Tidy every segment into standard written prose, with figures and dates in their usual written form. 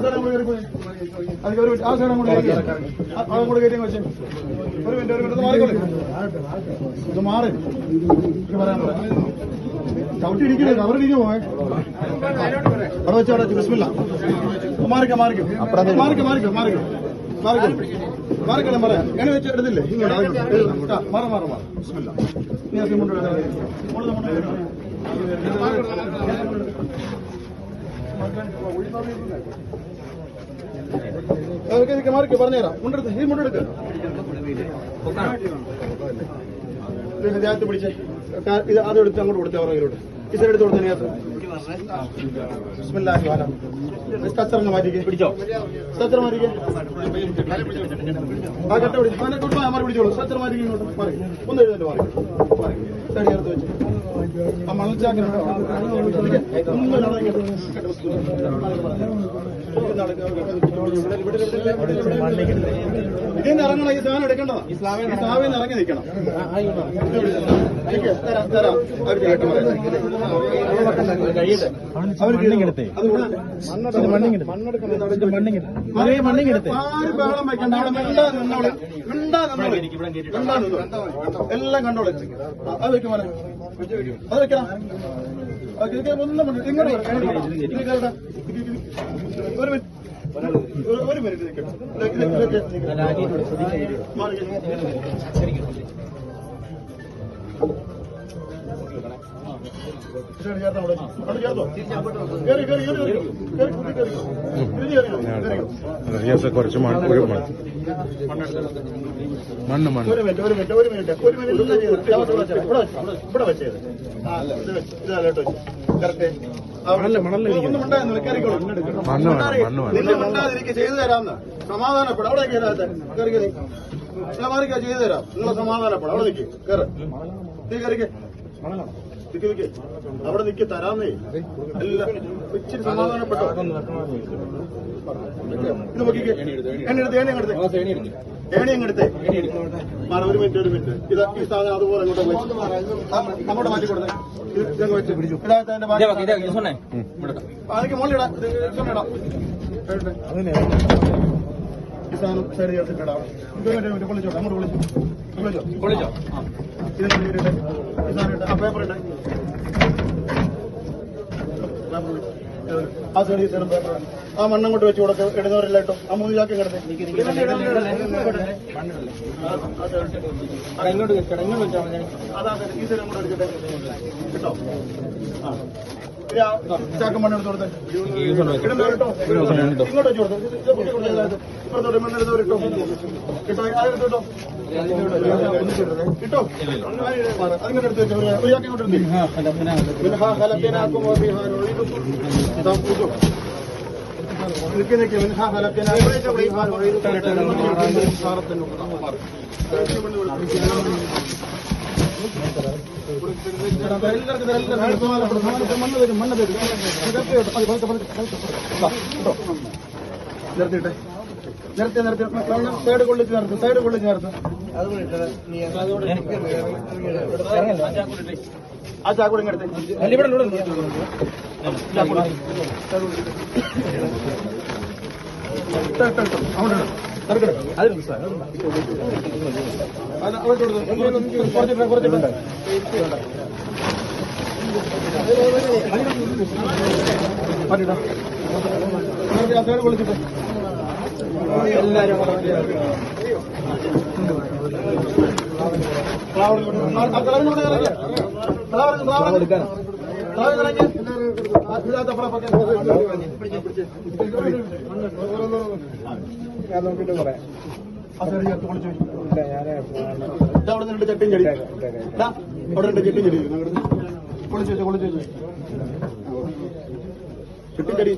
Side കൂടെ കയറി അതൊക്കെ ഒരു ആ സൈഡ് അങ്ങോട്ട് കയറി അതങ്ങോട്ട് കയറ്റി വെച്ചേ. ഒരു മിനിറ്റ് മാറിക്കോളെ. ഇത് മാറി പറയാൻ പറയാം. ചവിട്ടി ഇരിക്കണേ അവരിടിഞ്ഞു പോയെ. അവിടെ വെച്ച് അവിടെ ബിസ്മില്ല. മാറിക്കാം മാറിക്കണം പറയാം. എങ്ങനെ വെച്ച് എടുത്തില്ലേ ഇങ്ങോട്ട് മാറാം ബിസ്മില്ല. മാറിക്ക് പറഞ്ഞുതരാം. മുണ്ടെടുത്ത് ഈ മുണ്ടെടുക്ക് ദേഹത്ത് പിടിച്ചേ. ഇത് ആദ്യം എടുത്ത് അങ്ങോട്ട് കൊടുത്തേ പുറകിലോട്ട്. ഈ സൈഡ് എടുത്ത് കൊടുത്തേ. സ്ട്രക്ചർ മാറ്റിക്കേ. പിടിച്ചോ സ്ട്രക്ചർ മാറ്റിക്കേ. ആ കട്ട പിടി മാറി പിടിച്ചോളൂ. സ്ട്രക്ചർ മാറ്റി ഇങ്ങോട്ട് മാറി ഒന്ന് എഴുന്നേറ്റ് മാറി സൈഡ് ചേർത്ത് വെച്ച് ആ മണൽച്ചാക്കി ഇതിന്ന് ഇറങ്ങണം. ഈ സാധനം എടുക്കേണ്ടതാ. ഈ സ്ലാവിൽ ഇറങ്ങി നിൽക്കണം. തരാം ബഹളം വെക്കണ്ട. അവിടെ എല്ലാം കണ്ടോളെ. അത് വെക്കും മോനെ. അത് വെക്കണം. ഒന്നും ഇങ്ങോട്ട് ഒരു മിനിറ്റ് നിൽക്കണം. കുറച്ച് മണ്ണ് ഒരു മിനിറ്റ് ഇവിടെ വെച്ചത് ചെയ്തു തരാമെന്ന് സമാധാനപ്പെടാം. അവിടെ കയറാത്ത ചെയ്തു തരാം. നിങ്ങൾ സമാധാനപ്പെടാം. അവിടെ നിൽക്ക് കയറ്. നീ കയറിക്ക് അവിടെ നിൽക്കി തരാന്നേ. എല്ലാം ഇച്ചിരി സമാധാനപ്പെട്ടോ. ഇത് നോക്കിക്കേ. എണ്ണെടുത്ത് ഏണി അങ്ങെടുത്തേ. മാറ ഒരു മിനിറ്റ്. ഇത് ഈ സാധനം അതുപോലെ അങ്ങോട്ട് മാറ്റി കൊടുത്തേ. അതിക്ക് മുകളിലിടാം. ഈ സാധനം സൈഡ് ചേർത്തിട്ടിടാം. പൊളിച്ചോട്ടെ. അങ്ങോട്ട് പൊളിച്ചോ. ആ പേപ്പർ ഇട്ടേ. ആ സൈഡ് ഈ സൈഡും പേപ്പർ. ആ മണ്ണങ്ങോട്ട് വെച്ച് കൊടുത്ത് ഇടുന്നവരെല്ലാം ഇട്ടോ. ആ 3 ചാക്കി കിടന്നേ. അതാ ഈ സൈഡ് അങ്ങോട്ട് എടുക്കട്ടെ കേട്ടോ. ചാക്ക് മണ്ണെടുത്ത് കൊടുത്തേ. ഇങ്ങോട്ട് വെച്ച് കൊടുത്തേ. ഇപ്പുറത്തോട്ട് മണ്ണെടുത്തവരിട്ടോ കേട്ടോ. അതെടുത്തോട്ടോ കിട്ടോ. അതിങ്ങോട്ട് എടുത്ത് വെച്ചോ. ഒരു ചാക്കി ഇങ്ങോട്ട് എടുത്തേ. നിർത്തിട്ടെ. നിർത്തി സൈഡ് കൊള്ളിച്ച് നേർത്ത്. ആ ചാക്കൂടെ ഇങ്ങടുത്ത്. സൈഡ് കൊള്ളിച്ചിട്ട് എല്ലാരും ചട്ടിയും ചെടി. അവിടെ 2 ചട്ടിയും ചെടി പൊളിച്ചു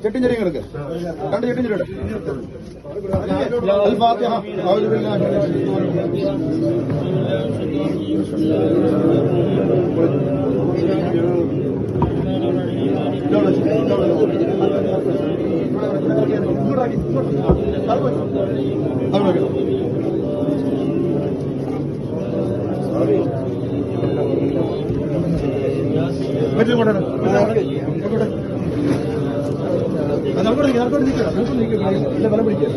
ചട്ടിയും ചെടിയും കിടക്ക്. 2 ചട്ടിയും ചെടി. വീട്ടിൽ കൊണ്ടുവരണം. ഇല്ല ബലം പിടിക്കുക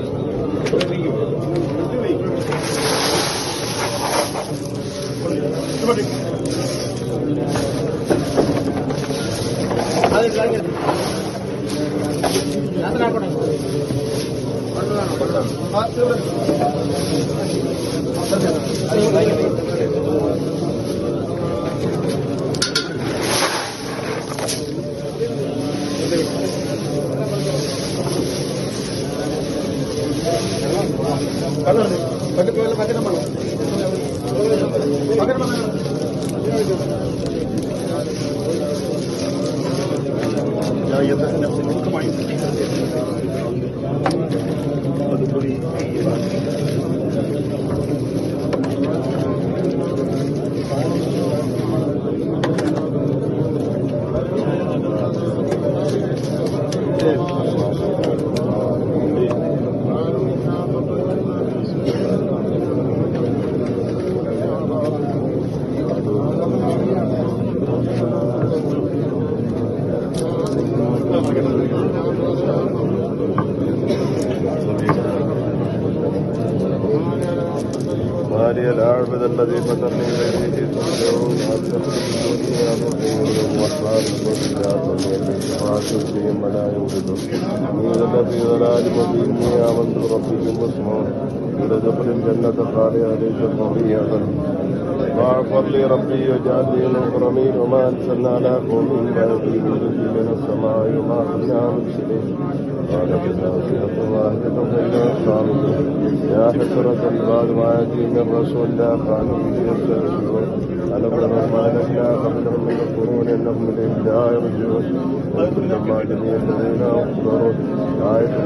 مالي العابد الذي فترني إليه ترجعون والرحمن والسلام والشفاعة فيهم ولا يولد إنك في ضلال مبين آمنت بربكم واسمعون ولدخل الجنة خاليا ليس فوقي أبدا واغفر لي ربي واجعل لي المكرمين وما أرسلنا على قوم لا يؤمنون من السماء وما كنا مرسلين قال كذا صيغة واحدة فإذا الصالحون يا حسرة بعد ما يأتي من رسول لا كانوا به يستهزئون ألم تروا ما أهلكنا قبلهم من القرون إنهم إليهم لا يرجعون وكلما جميع الذين أخبروا